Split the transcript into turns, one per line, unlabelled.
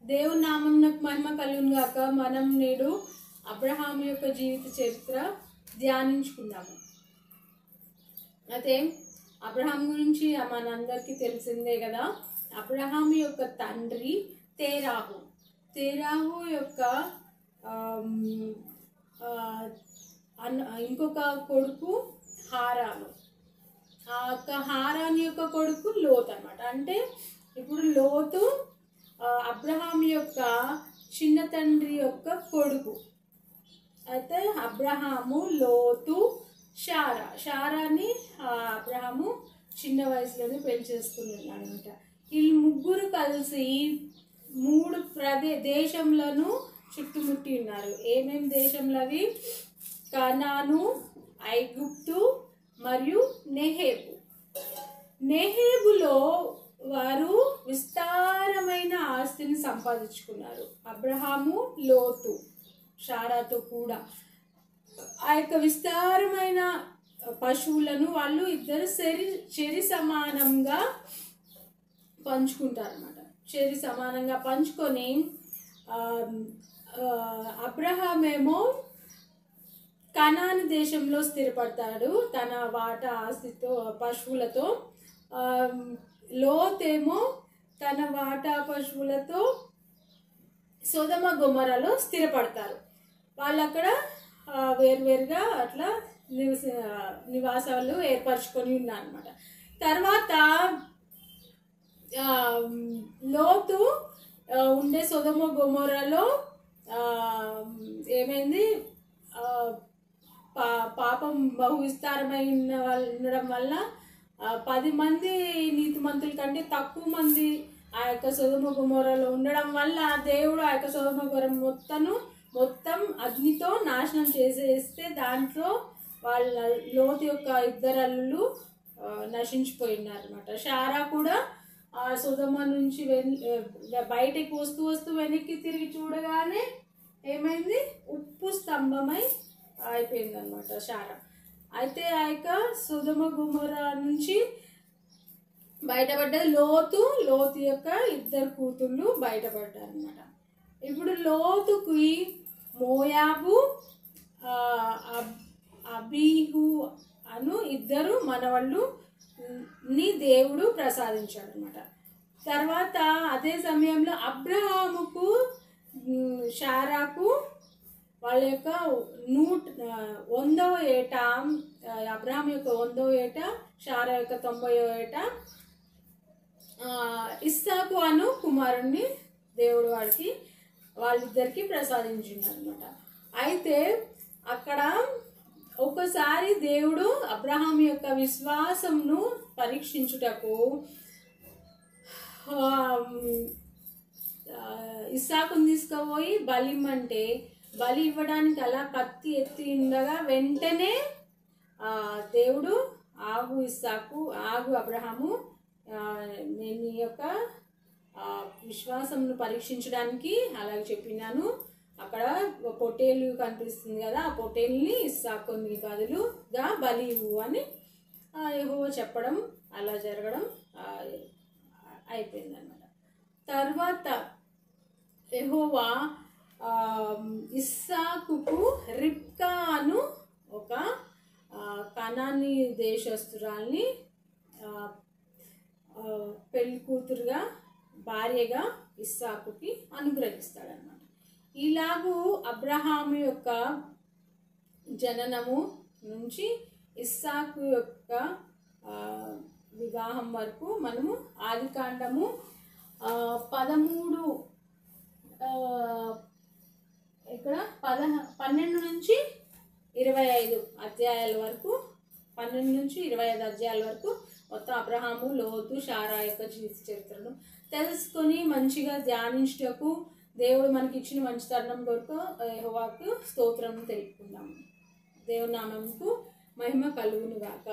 దేవుని నామమునకు మహిమ కలుగును గాక. మనం నేడు అబ్రహాము యొక్క జీవిత చరిత్ర ధ్యానించుకుందాము. అయితే అబ్రహాం గురించి మనందరికీ తెలిసిందే కదా. అబ్రహాము యొక్క తండ్రి తేరాహు. తేరాహు యొక్క ఇంకొక కొడుకు హారాను. ఆ యొక్క హారాన్ యొక్క కొడుకు లోతు అన్నమాట. అంటే ఇప్పుడు లోతు అబ్రహాం యొక్క చిన్న తండ్రి యొక్క కొడుకు. అయితే అబ్రహాము, లోతు, షారాని అబ్రహాము చిన్న వయసులోనే పెళ్లి చేసుకున్నాడు అనమాట. వీళ్ళు ముగ్గురు కలిసి 3 దేశంలను చుట్టుముట్టి ఉన్నారు. ఏమేమి దేశంలో అవి? కనాను, ఐగుప్తు మరియు నెహేబు. నెహేబులో వారు విస్తారమైన ఆస్తిని సంపాదించుకున్నారు. అబ్రహాము, లోతు, షారాతో కూడా ఆ యొక్క విస్తారమైన పశువులను వాళ్ళు ఇద్దరు చెరి సమానంగా పంచుకుంటారు అన్నమాట. చెరి సమానంగా పంచుకొని అబ్రహాం ఏమో కనాను దేశంలో స్థిరపడతాడు తన వాటా ఆస్తితో, పశువులతో. లోతేమో తన వాటా పశువులతో సొదొమ గొమొర్రాలో స్థిరపడతారు. వాళ్ళు అక్కడ వేరువేరుగా అట్లా నివాసాలు ఏర్పరచుకొని ఉన్నారన్నమాట. తర్వాత లోతు ఉండే సొదొమ గొమొర్రాలో ఏమైంది? పాపం బహు విస్తారమై ఉండడం వల్ల 10 మంది నీతిమంతుల కంటే తక్కువ మంది ఆ యొక్క సొదొమ గొమొర్రాలో ఉండడం వల్ల దేవుడు ఆ యొక్క సొదొమ గొమొర్రా మొత్తం అగ్నితో నాశనం చేసేస్తే దాంట్లో వాళ్ళ లోతు యొక్క 2 అల్లుళ్ళు నశించిపోయినారు అనమాట. షారా కూడా ఆ సొదొమ నుంచి బయటకు వస్తూ వెనక్కి తిరిగి చూడగానే ఏమైంది? ఉప్పు స్తంభమై అయిపోయింది అనమాట షారా. అయితే ఆ యొక్క సొదొమ గొమొర్రా నుంచి బయటపడ్డది లోతు యొక్క 2 కూతుళ్ళు బయటపడ్డారు అనమాట. ఇప్పుడు లోతుకి మోయాబు, అబీహు అను 2 మనవళ్ళుని దేవుడు ప్రసాదించాడు అనమాట. తర్వాత అదే సమయంలో అబ్రహాముకు, షారాకు వాళ్ళ యొక్క 100వ ఏట, అబ్రహాం యొక్క 100వ ఏట, షారా యొక్క 90వ ఏట ఇస్సాకు అను కుమారుణ్ణి దేవుడు వాళ్ళిద్దరికి ప్రసాదించింది అనమాట. అయితే అక్కడ ఒకసారి దేవుడు అబ్రహాం యొక్క విశ్వాసంను పరీక్షించుటకు ఇస్సాకుని తీసుకుపోయి బలిమ్మంటే బలి ఇవ్వడానికి అలా కత్తి ఎత్తి ఉండగా వెంటనే దేవుడు ఆగు ఇస్సాకు, ఆగు అబ్రహాము, నేను నీ యొక్క విశ్వాసంను పరీక్షించడానికి అలాగే చెప్పినాను. అక్కడ పొట్టేలు కనిపిస్తుంది కదా, ఆ పొట్టేలుని ఇస్సాకుని బదులుగా బలి ఇవ్వు అని యెహోవా చెప్పడం, అలా జరగడం అయిపోయింది అన్నమాట. తర్వాత యెహోవా ఇస్సాకుకు రిబ్కా అను ఒక కనానీ దేశస్తురాల్ని పెళ్లి కూతురుగా, భార్యగా ఇస్సాకుకి అనుగ్రహిస్తాడనమాట. ఇలాగూ అబ్రహాము యొక్క జననము నుంచి ఇస్సాకు యొక్క వివాహం వరకు మనము ఆదికాండము 12 నుంచి 25 అధ్యాయాల వరకు, 12 నుంచి 25 అధ్యాయాల వరకు మొత్తం అబ్రహాము, లోతు, షారా యొక్క జీవిత చరిత్రను తెలుసుకొని మంచిగా ధ్యానించుటకు దేవుడు మనకి ఇచ్చిన మంచి తరుణం కొరకు యెహోవాకు స్తోత్రం తెలుపుకుందాము. దేవుని నామముకు మహిమ కలుగును గాక.